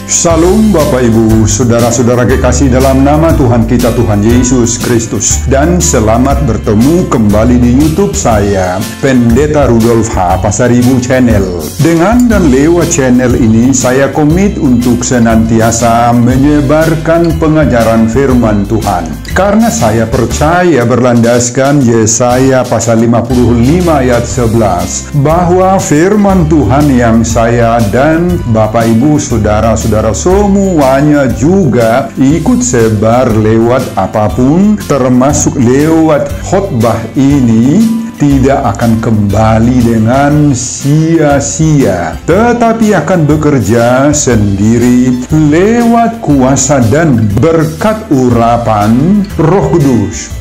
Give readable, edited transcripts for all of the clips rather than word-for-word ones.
Salam Bapak Ibu, saudara-saudara kekasih dalam nama Tuhan kita Tuhan Yesus Kristus. Dan selamat bertemu kembali di YouTube saya, Pendeta Rudolf H. Pasaribu Channel. Dengan dan lewat channel ini, saya komit untuk senantiasa menyebarkan pengajaran firman Tuhan. Karena saya percaya berlandaskan Yesaya pasal 55 ayat 11, bahwa firman Tuhan yang saya dan Bapak Ibu saudara-saudara semuanya juga ikut sebar lewat apapun, termasuk lewat khotbah ini, tidak akan kembali dengan sia-sia, tetapi akan bekerja sendiri lewat kuasa dan berkat urapan Roh Kudus.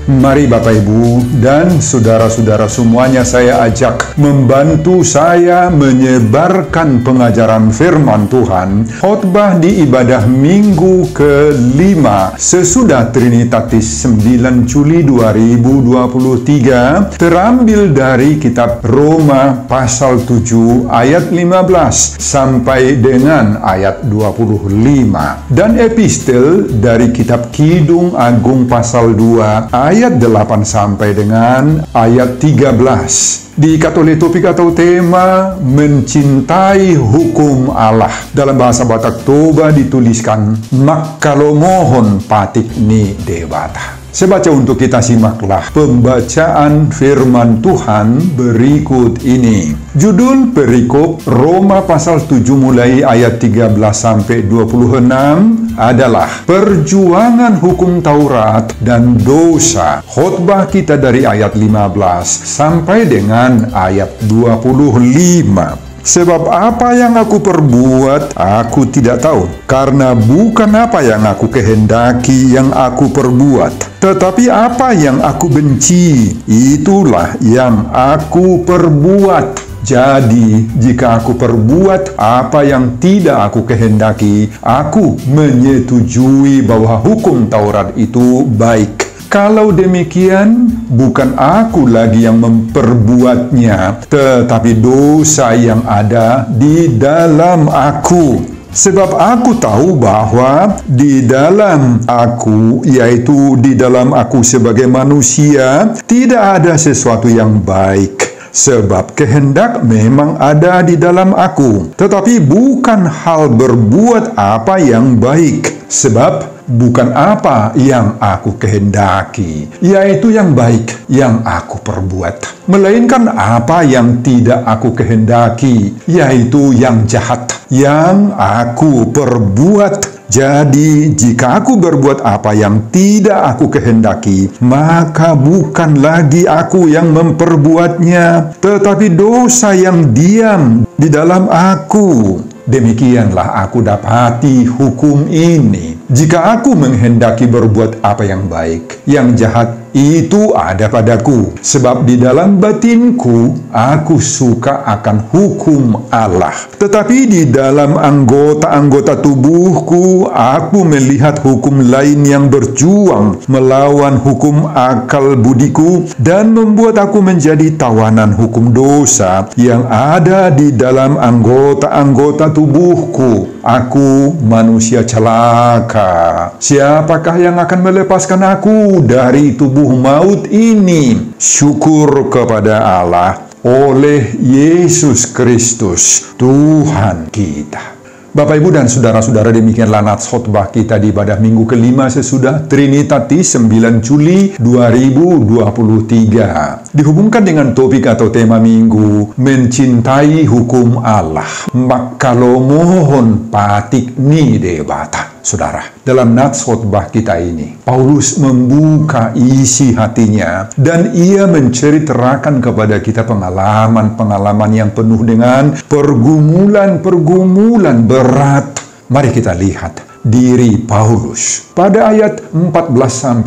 Mari Bapak Ibu dan saudara-saudara semuanya saya ajak membantu saya menyebarkan pengajaran firman Tuhan. Khotbah di ibadah minggu ke-5 sesudah Trinitatis 9 Juli 2023 terambil dari kitab Roma pasal 7 ayat 15 sampai dengan ayat 25, dan epistel dari kitab Kidung Agung pasal 2 ayat 8 sampai dengan ayat 13. Diikat oleh topik atau tema mencintai hukum Allah. Dalam bahasa Batak Toba dituliskan Makkalomohon patik ni debata. Saya baca untuk kita, simaklah pembacaan firman Tuhan berikut ini. Judul perikop Roma pasal 7 mulai ayat 13 sampai 26 adalah perjuangan hukum Taurat dan dosa. Khotbah kita dari ayat 15 sampai dengan ayat 25. Sebab apa yang aku perbuat, aku tidak tahu. Karena bukan apa yang aku kehendaki yang aku perbuat, tetapi apa yang aku benci, itulah yang aku perbuat. Jadi, jika aku perbuat apa yang tidak aku kehendaki, aku menyetujui bahwa hukum Taurat itu baik. Kalau demikian, bukan aku lagi yang memperbuatnya, tetapi dosa yang ada di dalam aku. Sebab aku tahu bahwa di dalam aku, yaitu di dalam aku sebagai manusia, tidak ada sesuatu yang baik. Sebab kehendak memang ada di dalam aku, tetapi bukan hal berbuat apa yang baik. Sebab bukan apa yang aku kehendaki, yaitu yang baik yang aku perbuat, melainkan apa yang tidak aku kehendaki, yaitu yang jahat yang aku perbuat. Jadi, jika aku berbuat apa yang tidak aku kehendaki, maka bukan lagi aku yang memperbuatnya, tetapi dosa yang diam di dalam aku. Demikianlah aku dapati hukum ini. Jika aku menghendaki berbuat apa yang baik, yang jahat itu ada padaku. Sebab di dalam batinku, aku suka akan hukum Allah. Tetapi di dalam anggota-anggota tubuhku, aku melihat hukum lain yang berjuang melawan hukum akal budiku dan membuat aku menjadi tawanan hukum dosa yang ada di dalam anggota-anggota tubuhku. Aku manusia celaka. Siapakah yang akan melepaskan aku dari tubuh maut ini? Syukur kepada Allah oleh Yesus Kristus Tuhan kita. Bapak, Ibu, dan saudara-saudara, demikianlah nats khotbah kita di ibadah minggu ke-5 sesudah Trinitatis 9 Juli 2023. Dihubungkan dengan topik atau tema minggu, mencintai hukum Allah. Makkalomohon patik ni debata. Saudara, dalam nats khotbah kita ini, Paulus membuka isi hatinya dan ia menceritakan kepada kita pengalaman-pengalaman yang penuh dengan pergumulan-pergumulan berat. Mari kita lihat diri Paulus. Pada ayat 14-15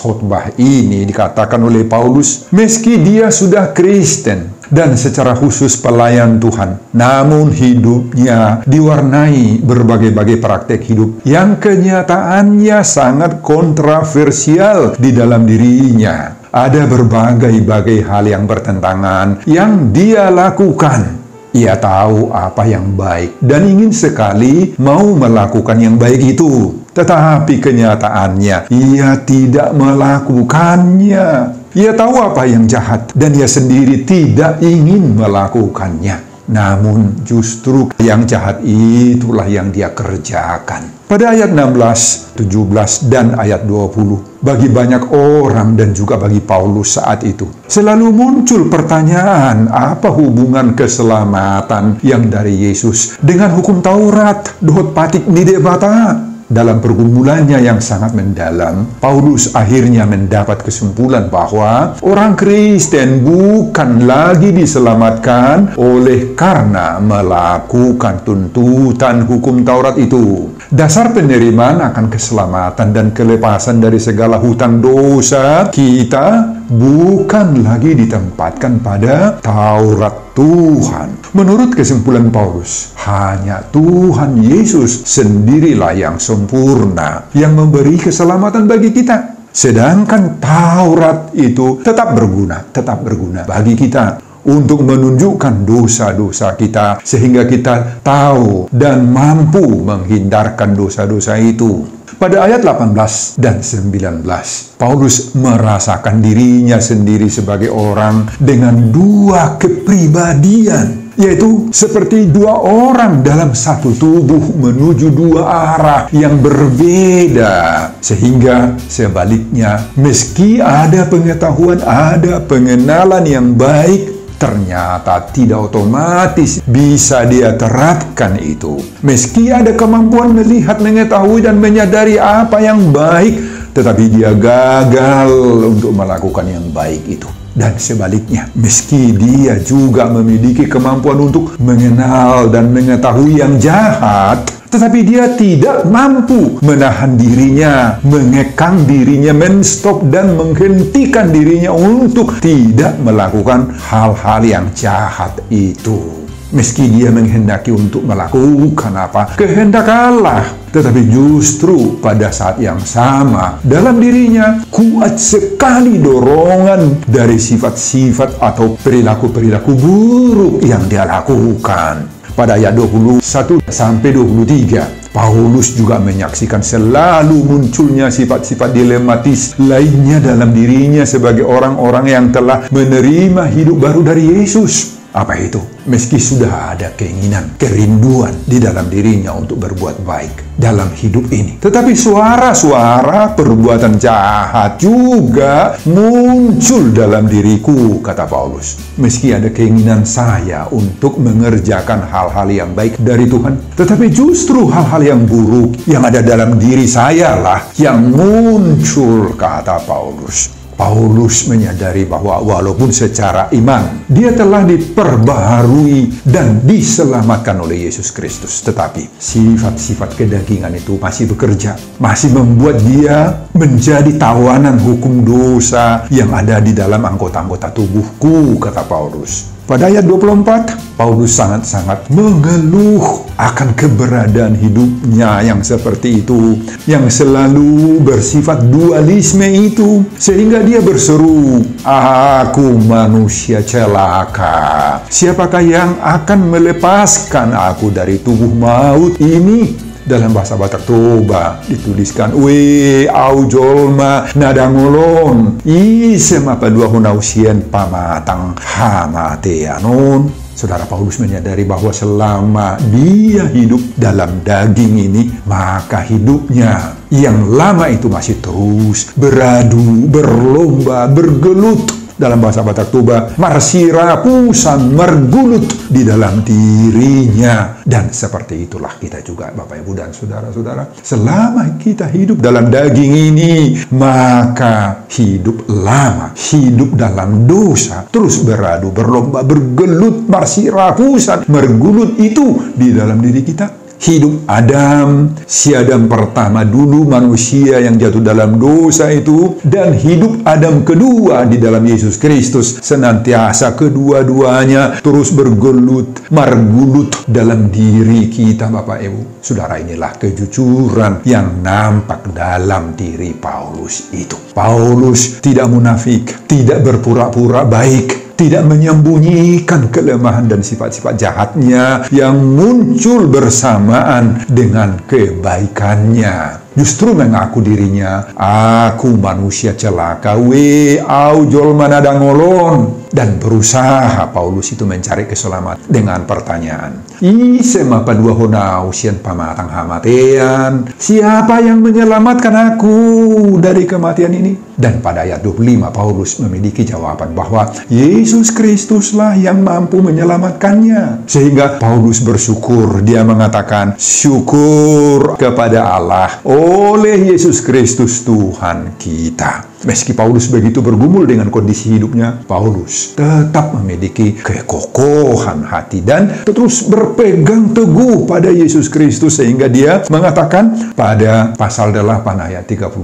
khotbah ini dikatakan oleh Paulus, meski dia sudah Kristen dan secara khusus pelayan Tuhan, namun hidupnya diwarnai berbagai-bagai praktek hidup yang kenyataannya sangat kontroversial di dalam dirinya. Ada berbagai-bagai hal yang bertentangan yang dia lakukan. Ia tahu apa yang baik dan ingin sekali mau melakukan yang baik itu. Tetapi kenyataannya, ia tidak melakukannya. Ia tahu apa yang jahat dan ia sendiri tidak ingin melakukannya. Namun justru yang jahat itulah yang dia kerjakan. Pada ayat 16, 17, dan ayat 20, bagi banyak orang dan juga bagi Paulus saat itu, selalu muncul pertanyaan, apa hubungan keselamatan yang dari Yesus dengan hukum Taurat, dot patik nidebata? Dalam pergumulannya yang sangat mendalam, Paulus akhirnya mendapat kesimpulan bahwa orang Kristen bukan lagi diselamatkan oleh karena melakukan tuntutan hukum Taurat itu. Dasar penerimaan akan keselamatan dan kelepasan dari segala hutang dosa kita bukan lagi ditempatkan pada Taurat Tuhan. Menurut kesimpulan Paulus, hanya Tuhan Yesus sendirilah yang sempurna, yang memberi keselamatan bagi kita. Sedangkan Taurat itu tetap berguna bagi kita untuk menunjukkan dosa-dosa kita, sehingga kita tahu dan mampu menghindarkan dosa-dosa itu. Pada ayat 18 dan 19, Paulus merasakan dirinya sendiri sebagai orang dengan dua kepribadian, yaitu seperti dua orang dalam satu tubuh menuju dua arah yang berbeda. Sehingga sebaliknya, meski ada pengetahuan, ada pengenalan yang baik, ternyata tidak otomatis bisa dia terapkan itu. Meski ada kemampuan melihat, mengetahui, dan menyadari apa yang baik, tetapi dia gagal untuk melakukan yang baik itu. Dan sebaliknya, meski dia juga memiliki kemampuan untuk mengenal dan mengetahui yang jahat, tetapi dia tidak mampu menahan dirinya, mengekang dirinya, menstop dan menghentikan dirinya untuk tidak melakukan hal-hal yang jahat itu. Meski dia menghendaki untuk melakukan apa kehendak Allah, tetapi justru pada saat yang sama dalam dirinya kuat sekali dorongan dari sifat-sifat atau perilaku-perilaku buruk yang dia lakukan. Pada ayat 21 sampai 23, Paulus juga menyaksikan selalu munculnya sifat-sifat dilematis lainnya dalam dirinya sebagai orang-orang yang telah menerima hidup baru dari Yesus. Apa itu? Meski sudah ada keinginan, kerinduan di dalam dirinya untuk berbuat baik dalam hidup ini, tetapi suara-suara perbuatan jahat juga muncul dalam diriku, kata Paulus. Meski ada keinginan saya untuk mengerjakan hal-hal yang baik dari Tuhan, tetapi justru hal-hal yang buruk yang ada dalam diri saya lah yang muncul, kata Paulus. Paulus menyadari bahwa walaupun secara iman dia telah diperbaharui dan diselamatkan oleh Yesus Kristus, tetapi sifat-sifat kedagingan itu masih bekerja, masih membuat dia menjadi tawanan hukum dosa yang ada di dalam anggota-anggota tubuhku, kata Paulus. Pada ayat 24, Paulus sangat-sangat mengeluh akan keberadaan hidupnya yang seperti itu, yang selalu bersifat dualisme itu, sehingga dia berseru, "Aku manusia celaka. Siapakah yang akan melepaskan aku dari tubuh maut ini?" Dalam bahasa Batak Toba dituliskan, "We au jolma nadangolon isem apa dua hunausien pamatang hamateanon." Saudara, Paulus menyadari bahwa selama dia hidup dalam daging ini, maka hidupnya yang lama itu masih terus beradu, berlomba, bergelut. Dalam bahasa Batak Toba, marsira pusan mergulut di dalam dirinya. Dan seperti itulah kita juga, Bapak, Ibu, dan saudara-saudara. Selama kita hidup dalam daging ini, maka hidup lama, hidup dalam dosa, terus beradu, berlomba, bergelut, marsira pusan mergulut itu di dalam diri kita. Hidup Adam, si Adam pertama dulu, manusia yang jatuh dalam dosa itu, dan hidup Adam kedua di dalam Yesus Kristus, senantiasa kedua-duanya terus bergelut, margulut dalam diri kita, Bapak Ibu. Saudara, inilah kejujuran yang nampak dalam diri Paulus itu. Paulus tidak munafik, tidak berpura-pura baik, tidak menyembunyikan kelemahan dan sifat-sifat jahatnya yang muncul bersamaan dengan kebaikannya. Justru mengaku dirinya, aku manusia celaka, au jolma nada ngolon. Dan berusaha Paulus itu mencari keselamatan dengan pertanyaan, Isema padua honau sian pamatang hamatean, siapa yang menyelamatkan aku dari kematian ini? Dan pada ayat 25 Paulus memiliki jawaban bahwa Yesus Kristuslah yang mampu menyelamatkannya. Sehingga Paulus bersyukur, dia mengatakan, syukur kepada Allah oleh Yesus Kristus Tuhan kita. Meski Paulus begitu bergumul dengan kondisi hidupnya, Paulus tetap memiliki kekokohan hati dan terus berpegang teguh pada Yesus Kristus, sehingga dia mengatakan pada pasal 8 ayat 31,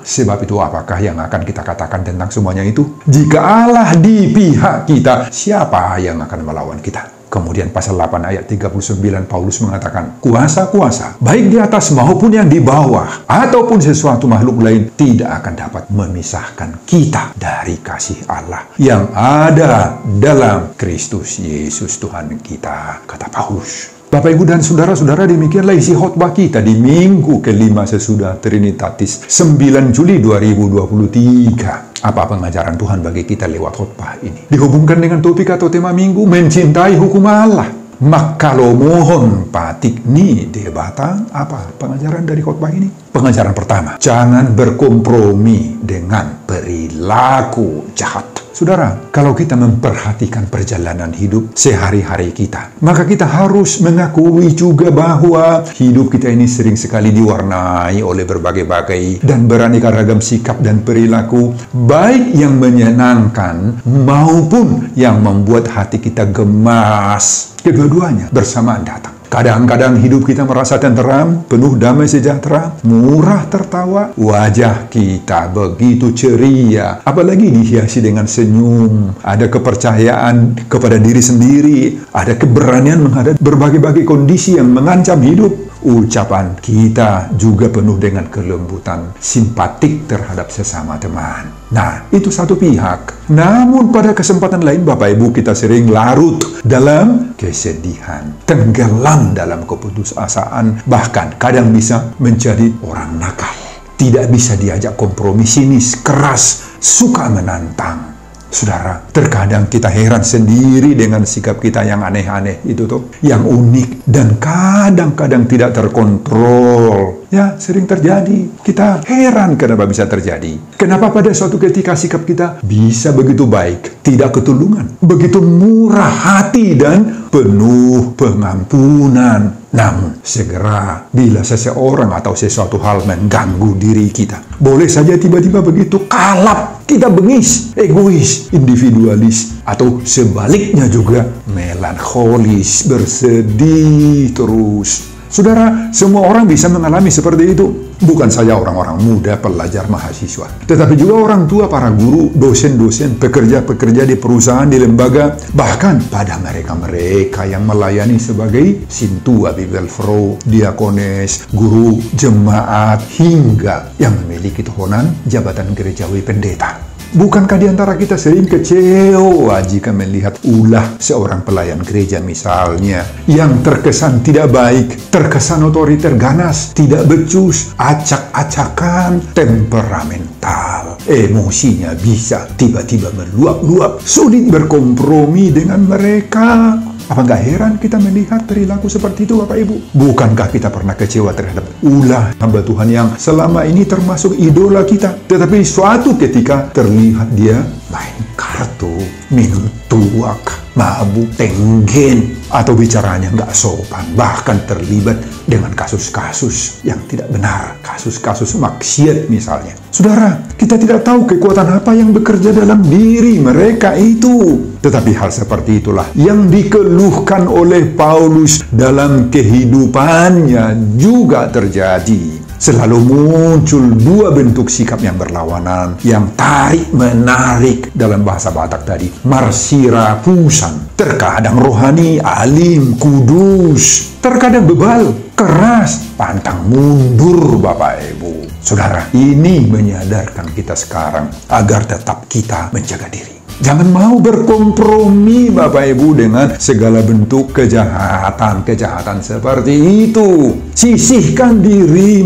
sebab itu apakah yang akan kita katakan tentang semuanya itu? Jika Allah di pihak kita, siapa yang akan melawan kita? Kemudian pasal 8 ayat 39 Paulus mengatakan, kuasa-kuasa baik di atas maupun yang di bawah ataupun sesuatu makhluk lain tidak akan dapat memisahkan kita dari kasih Allah yang ada dalam Kristus Yesus Tuhan kita, kata Paulus. Bapak, Ibu, dan saudara-saudara, demikianlah isi khotbah kita di minggu kelima sesudah Trinitatis 9 Juli 2023. Apa pengajaran Tuhan bagi kita lewat khotbah ini? Dihubungkan dengan topik atau tema minggu, mencintai hukum Allah. Maka lo mohon patik ni debatan, apa pengajaran dari khotbah ini? Pengajaran pertama, jangan berkompromi dengan perilaku jahat. Saudara, kalau kita memperhatikan perjalanan hidup sehari-hari kita, maka kita harus mengakui juga bahwa hidup kita ini sering sekali diwarnai oleh berbagai-bagai dan beraneka ragam sikap dan perilaku, baik yang menyenangkan maupun yang membuat hati kita gemas. Kedua-duanya bersamaan datang. Kadang-kadang hidup kita merasa tenteram, penuh damai sejahtera, murah tertawa, wajah kita begitu ceria, apalagi dihiasi dengan senyum, ada kepercayaan kepada diri sendiri, ada keberanian menghadapi berbagai-bagai kondisi yang mengancam hidup. Ucapan kita juga penuh dengan kelembutan, simpatik terhadap sesama teman. Nah, itu satu pihak. Namun pada kesempatan lain, Bapak Ibu, kita sering larut dalam kesedihan, tenggelam dalam keputusasaan, bahkan kadang bisa menjadi orang nakal. Tidak bisa diajak kompromi, sinis, keras, suka menantang. Saudara, terkadang kita heran sendiri dengan sikap kita yang aneh-aneh itu tuh, yang unik dan kadang-kadang tidak terkontrol. Ya, sering terjadi. Kita heran kenapa bisa terjadi. Kenapa pada suatu ketika sikap kita bisa begitu baik, tidak ketulungan, begitu murah hati dan penuh pengampunan. Namun, segera bila seseorang atau sesuatu hal mengganggu diri kita, boleh saja tiba-tiba begitu kalap, kita bengis, egois, individualis, atau sebaliknya juga melankolis, bersedih terus. Saudara, semua orang bisa mengalami seperti itu. Bukan saja orang-orang muda, pelajar, mahasiswa, tetapi juga orang tua, para guru, dosen-dosen, pekerja-pekerja di perusahaan, di lembaga, bahkan pada mereka-mereka yang melayani sebagai sintua, bibelfro, diakones, guru, jemaat, hingga yang memiliki tohonan jabatan gerejawi pendeta. Bukankah di antara kita sering kecewa jika melihat ulah seorang pelayan gereja misalnya yang terkesan tidak baik, terkesan otoriter, ganas, tidak becus, acak-acakan, temperamental, emosinya bisa tiba-tiba meluap-luap, sulit berkompromi dengan mereka. Apa nggak heran kita melihat perilaku seperti itu, Bapak Ibu? Bukankah kita pernah kecewa terhadap ulah hamba Tuhan yang selama ini termasuk idola kita, tetapi suatu ketika terlihat dia main kartu, minum tuak, mabuk, tenggen, atau bicaranya nggak sopan, bahkan terlibat dengan kasus-kasus yang tidak benar, kasus-kasus maksiat misalnya. Saudara, kita tidak tahu kekuatan apa yang bekerja dalam diri mereka itu. Tetapi hal seperti itulah yang dikeluhkan oleh Paulus dalam kehidupannya juga terjadi. Selalu muncul dua bentuk sikap yang berlawanan, yang tarik-menarik dalam bahasa Batak tadi, marsirapusan. Terkadang rohani, alim, kudus. Terkadang bebal, keras, pantang mundur, Bapak Ibu. Saudara, ini menyadarkan kita sekarang agar tetap kita menjaga diri. Jangan mau berkompromi Bapak Ibu dengan segala bentuk kejahatan seperti itu. Sisihkan diri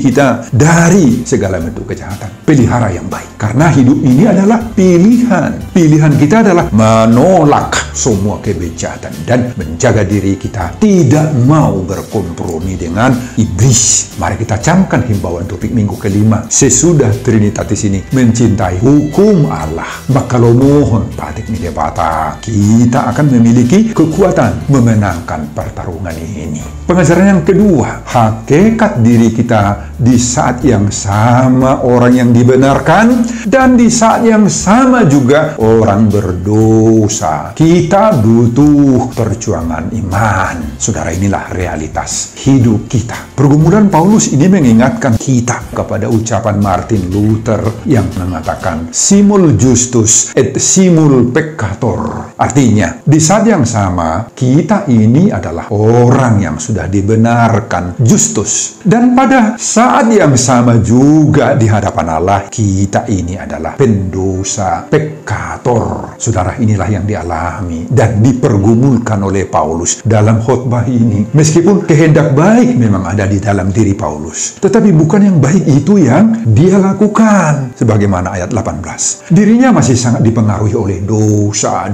kita dari segala bentuk kejahatan. Pelihara yang baik. Karena hidup ini adalah pilihan. Pilihan kita adalah menolak semua kebejatan dan menjaga diri kita tidak mau berkompromi dengan iblis. Mari kita camkan himbauan topik minggu kelima. Sesudah Trinitatis ini mencintai hukum Allah, maka lo mohon patik ni debata, kita akan memiliki kekuatan memenangkan pertarungan ini. Pengajaran yang kedua, hakikat diri kita di saat yang sama orang yang dibenarkan dan di saat yang sama juga orang berdosa. Kita butuh perjuangan iman. Saudara, inilah realitas hidup kita. Pergumulan Paulus ini mengingatkan kita kepada ucapan Martin Luther yang mengatakan simul justus et simul peccator. Artinya, di saat yang sama kita ini adalah orang yang sudah dibenarkan justus, dan pada saat yang sama juga di hadapan Allah kita ini adalah pendosa peccator. Saudara, inilah yang dialami dan dipergumulkan oleh Paulus dalam khotbah ini. Meskipun kehendak baik memang ada di dalam diri Paulus, tetapi bukan yang baik itu yang dia lakukan. Sebagaimana ayat 18, dirinya masih sangat dipengaruhi oleh dosa.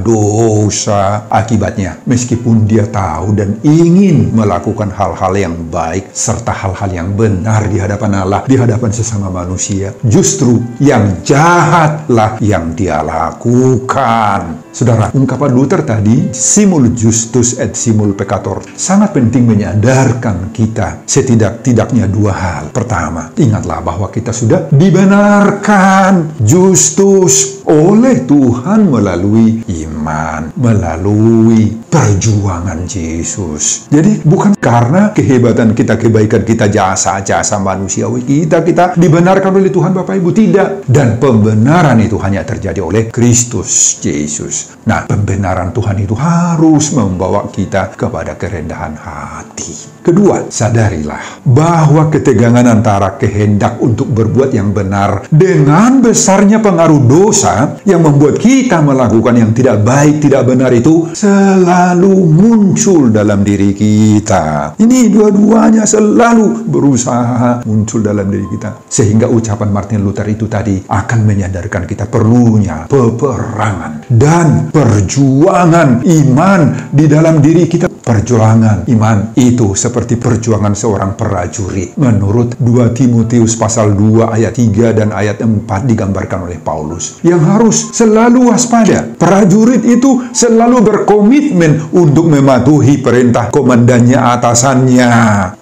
Akibatnya, meskipun dia tahu dan ingin melakukan hal-hal yang baik serta hal-hal yang benar di hadapan Allah, di hadapan sesama manusia, justru yang jahatlah yang dia lakukan. Saudara, ungkapan Luther tadi, simul justus et simul peccator, sangat penting menyadarkan kita setidak-tidaknya dua hal. Pertama, ingatlah bahwa kita sudah dibenarkan justus oleh Tuhan melalui iman, melalui perjuangan Yesus. Jadi bukan karena kehebatan kita, kebaikan kita, jasa-jasa manusiawi kita dibenarkan oleh Tuhan Bapak Ibu, tidak. Dan pembenaran itu hanya terjadi oleh Kristus Yesus. Nah, pembenaran Tuhan itu harus membawa kita kepada kerendahan hati. Kedua, sadarilah bahwa ketegangan antara kehendak untuk berbuat yang benar dengan besarnya pengaruh dosa yang membuat kita melakukan yang tidak baik, tidak benar itu selalu muncul dalam diri kita. Ini dua-duanya selalu berusaha muncul dalam diri kita. Sehingga ucapan Martin Luther itu tadi akan menyadarkan kita perlunya peperangan dan perjuangan iman di dalam diri kita. Perjuangan iman itu seperti perjuangan seorang prajurit. Menurut 2 Timotius pasal 2 ayat 3 dan ayat 4 digambarkan oleh Paulus, yang harus selalu waspada. Prajurit itu selalu berkomitmen untuk mematuhi perintah komandannya, atasannya.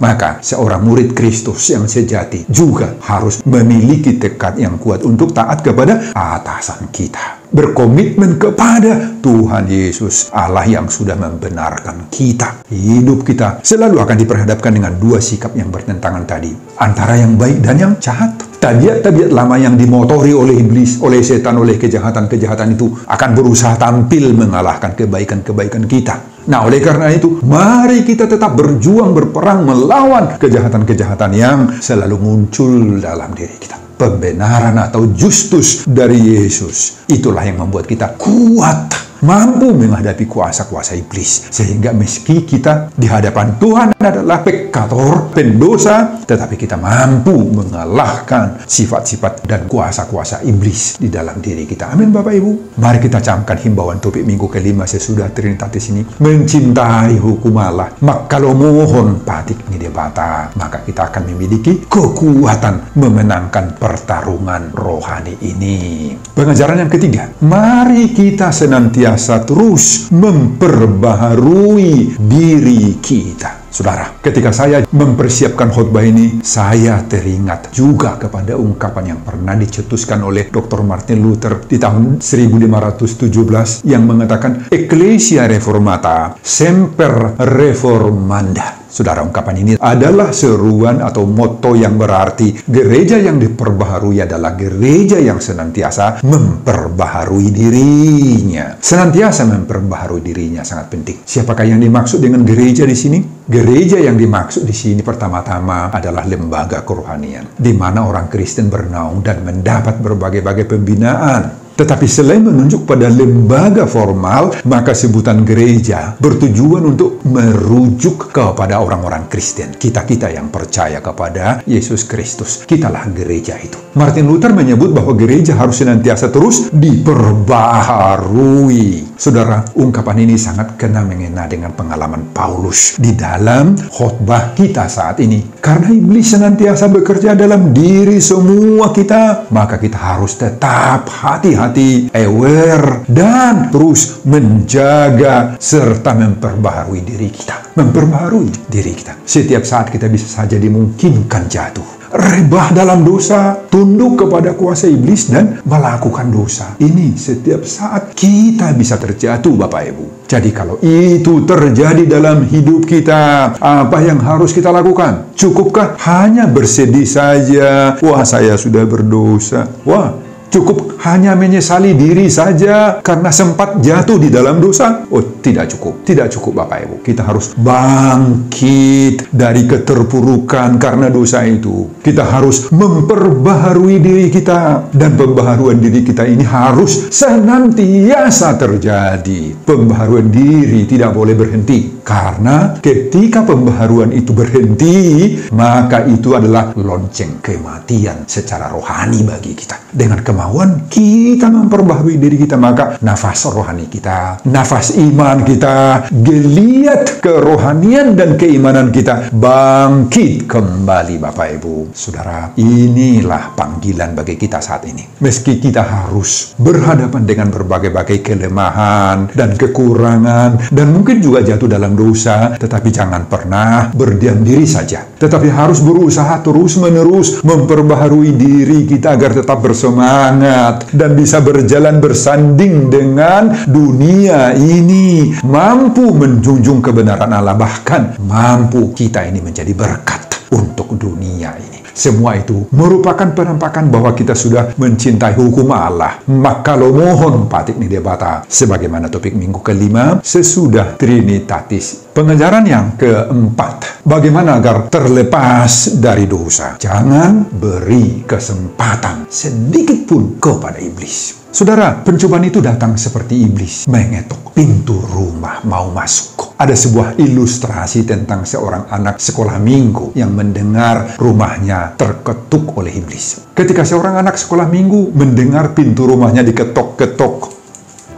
Maka seorang murid Kristus yang sejati juga harus memiliki tekad yang kuat untuk taat kepada atasan kita. Berkomitmen kepada Tuhan Yesus, Allah yang sudah membenarkan kita. Hidup kita selalu akan diperhadapkan dengan dua sikap yang bertentangan tadi, antara yang baik dan yang jahat. Tabiat-tabiat lama yang dimotori oleh iblis, oleh setan, oleh kejahatan-kejahatan itu akan berusaha tampil mengalahkan kebaikan-kebaikan kita. Nah, oleh karena itu, mari kita tetap berjuang, berperang melawan kejahatan-kejahatan yang selalu muncul dalam diri kita. Pembenaran atau justus dari Yesus, itulah yang membuat kita kuat, mampu menghadapi kuasa-kuasa iblis. Sehingga meski kita di hadapan Tuhan adalah peccator, pendosa, tetapi kita mampu mengalahkan sifat-sifat dan kuasa-kuasa iblis di dalam diri kita. Amin Bapak Ibu. Mari kita camkan himbauan topik minggu kelima sesudah Trinitatis ini. Mencintai hukum Allah, maka kalau mohon patik ini debata, maka kita akan memiliki kekuatan memenangkan pertarungan rohani ini. Pengajaran yang ketiga, mari kita senantiasa terus memperbaharui diri kita. Saudara, ketika saya mempersiapkan khotbah ini, saya teringat juga kepada ungkapan yang pernah dicetuskan oleh Dr. Martin Luther di tahun 1517 yang mengatakan Ecclesia Reformata Semper Reformanda. Saudara, ungkapan ini adalah seruan atau motto yang berarti gereja yang diperbaharui adalah gereja yang senantiasa memperbaharui dirinya. Senantiasa memperbaharui dirinya sangat penting. Siapakah yang dimaksud dengan gereja di sini? Gereja yang dimaksud di sini pertama-tama adalah lembaga kerohanian, di mana orang Kristen bernaung dan mendapat berbagai-bagai pembinaan. Tetapi selain menunjuk pada lembaga formal, maka sebutan gereja bertujuan untuk merujuk kepada orang-orang Kristen. Kita-kita yang percaya kepada Yesus Kristus. Kitalah gereja itu. Martin Luther menyebut bahwa gereja harus senantiasa terus diperbaharui. Saudara, ungkapan ini sangat kena-mengena dengan pengalaman Paulus di dalam khotbah kita saat ini. Karena iblis senantiasa bekerja dalam diri semua kita, maka kita harus tetap hati-hati, aware, dan terus menjaga serta memperbaharui diri kita. Memperbaharui diri kita. Setiap saat kita bisa saja dimungkinkan jatuh. Rebah dalam dosa, tunduk kepada kuasa iblis, dan melakukan dosa. Ini setiap saat kita bisa terjatuh, Bapak Ibu. Jadi kalau itu terjadi dalam hidup kita, apa yang harus kita lakukan? Cukupkah hanya bersedih saja? Wah, saya sudah berdosa. Wah, cukup hanya menyesali diri saja karena sempat jatuh di dalam dosa? Oh, tidak cukup. Tidak cukup, Bapak Ibu. Kita harus bangkit dari keterpurukan karena dosa itu. Kita harus memperbaharui diri kita. Dan pembaharuan diri kita ini harus senantiasa terjadi. Pembaharuan diri tidak boleh berhenti. Karena ketika pembaharuan itu berhenti, maka itu adalah lonceng kematian secara rohani bagi kita. Dengan kemauan kita memperbaharui diri kita, maka nafas rohani kita, nafas iman kita, geliat kerohanian dan keimanan kita bangkit kembali, Bapak Ibu. Saudara, inilah panggilan bagi kita saat ini. Meski kita harus berhadapan dengan berbagai-bagai kelemahan dan kekurangan, dan mungkin juga jatuh dalam dosa, tetapi jangan pernah berdiam diri saja. Tetapi harus berusaha terus-menerus memperbaharui diri kita agar tetap bersemangat dan bisa berjalan bersanding dengan dunia ini, mampu menjunjung kebenaran Allah, bahkan mampu kita ini menjadi berkat untuk dunia ini. Semua itu merupakan penampakan bahwa kita sudah mencintai hukum Allah. Maka lo mohon patik nidebata. Sebagaimana topik minggu kelima, sesudah Trinitatis. Pengajaran yang keempat, bagaimana agar terlepas dari dosa? Jangan beri kesempatan sedikit pun kepada iblis. Saudara, pencobaan itu datang seperti iblis mengetok pintu rumah mau masuk. Ada sebuah ilustrasi tentang seorang anak sekolah minggu yang mendengar rumahnya terketuk oleh iblis. Ketika seorang anak sekolah minggu mendengar pintu rumahnya diketok-ketok,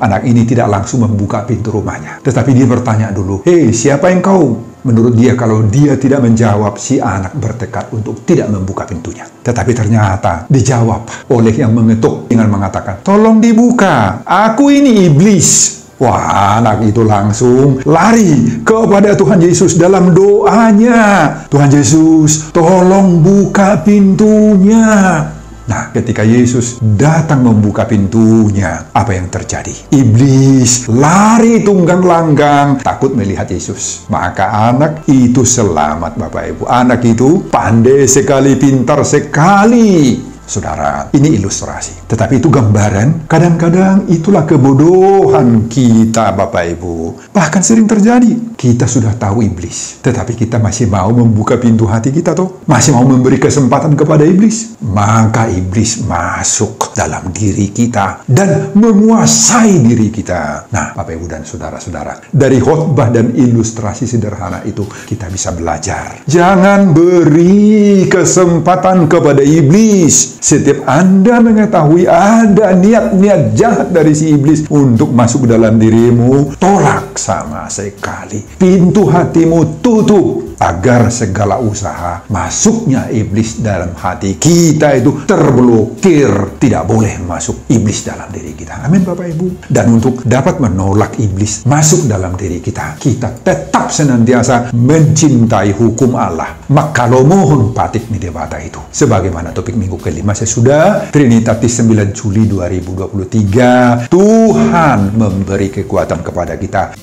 anak ini tidak langsung membuka pintu rumahnya. Tetapi dia bertanya dulu, "Hei, siapa engkau?" Menurut dia, kalau dia tidak menjawab, si anak bertekad untuk tidak membuka pintunya. Tetapi ternyata dijawab oleh yang mengetuk dengan mengatakan, "Tolong dibuka, aku ini iblis." Wah, anak itu langsung lari kepada Tuhan Yesus dalam doanya. "Tuhan Yesus, tolong buka pintunya." Nah, ketika Yesus datang membuka pintunya, apa yang terjadi? Iblis lari tunggang langgang, takut melihat Yesus. Maka anak itu selamat, Bapak Ibu. Anak itu pandai sekali, pintar sekali. Saudara, ini ilustrasi. Tetapi itu gambaran, kadang-kadang itulah kebodohan kita, Bapak Ibu. Bahkan sering terjadi. Kita sudah tahu iblis, tetapi kita masih mau membuka pintu hati kita, toh? Masih mau memberi kesempatan kepada iblis. Maka iblis masuk dalam diri kita dan menguasai diri kita. Nah, Bapak Ibu dan saudara-saudara, dari khotbah dan ilustrasi sederhana itu kita bisa belajar. Jangan beri kesempatan kepada iblis. Setiap Anda mengetahui ada niat-niat jahat dari si iblis untuk masuk ke dalam dirimu, tolak sama sekali. Pintu hatimu tutup agar segala usaha masuknya iblis dalam hati kita itu terblokir. Tidak boleh masuk iblis dalam diri kita. Amin, Bapak Ibu. Dan untuk dapat menolak iblis masuk dalam diri kita, kita tetap senantiasa mencintai hukum Allah. Maka lo mohon patik nidebata itu. Sebagaimana topik minggu kelima sesudah Trinitatis 9 Juli 2023, Tuhan memberi kekuatan kepada kita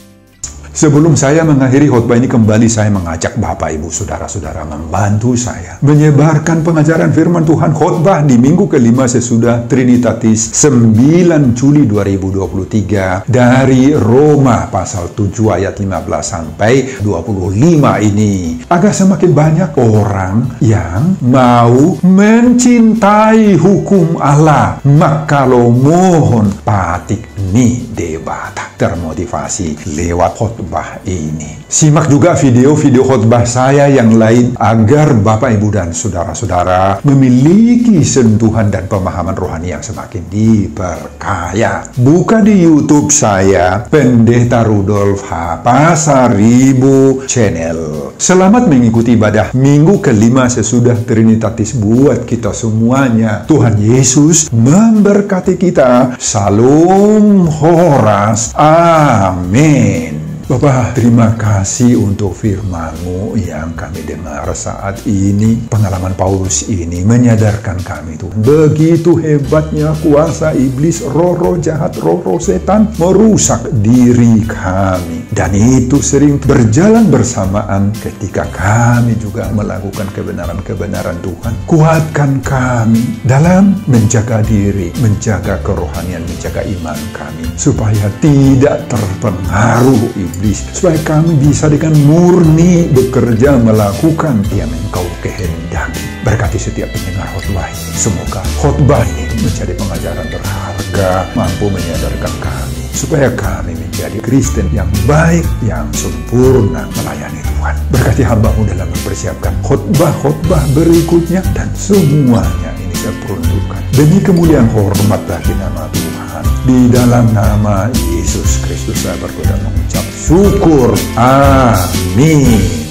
Sebelum saya mengakhiri khotbah ini kembali, saya mengajak Bapak, Ibu, Saudara-saudara membantu saya menyebarkan pengajaran firman Tuhan khotbah di minggu kelima sesudah Trinitatis 9 Juli 2023 dari Roma pasal 7 ayat 15 sampai 25 ini, agar semakin banyak orang yang mau mencintai hukum Allah. Maka lo mohon patik ni debata termotivasi lewat khotbah ini. Simak juga video-video khotbah saya yang lain agar Bapak, Ibu, dan Saudara-saudara memiliki sentuhan dan pemahaman rohani yang semakin diperkaya. Buka di YouTube saya, Pendeta Rudolf H. Pasaribu Channel. Selamat mengikuti ibadah minggu kelima sesudah Trinitatis buat kita semuanya. Tuhan Yesus memberkati kita. Salam Horas. Amin. Bapak, terima kasih untuk firman-Mu yang kami dengar saat ini. Pengalaman Paulus ini menyadarkan kami, Tuhan, begitu hebatnya kuasa iblis, roh-roh jahat, roh-roh setan merusak diri kami. Dan itu sering berjalan bersamaan ketika kami juga melakukan kebenaran-kebenaran Tuhan. Kuatkan kami dalam menjaga diri, menjaga kerohanian, menjaga iman kami, supaya tidak terpengaruh iblis, supaya kami bisa dengan murni bekerja melakukan yang Engkau kehendaki. Berkati setiap pendengar khotbah ini. Semoga khotbah ini menjadi pengajaran berharga, mampu menyadarkan kami, supaya kami menjadi Kristen yang baik, yang sempurna melayani Tuhan. Berkati hamba-Mu dalam mempersiapkan khotbah-khotbah berikutnya, dan semuanya ini saya peruntukkan demi kemuliaan hormat bagi nama Tuhan. Di dalam nama Yesus Kristus saya berdoa mengucap syukur. Amin.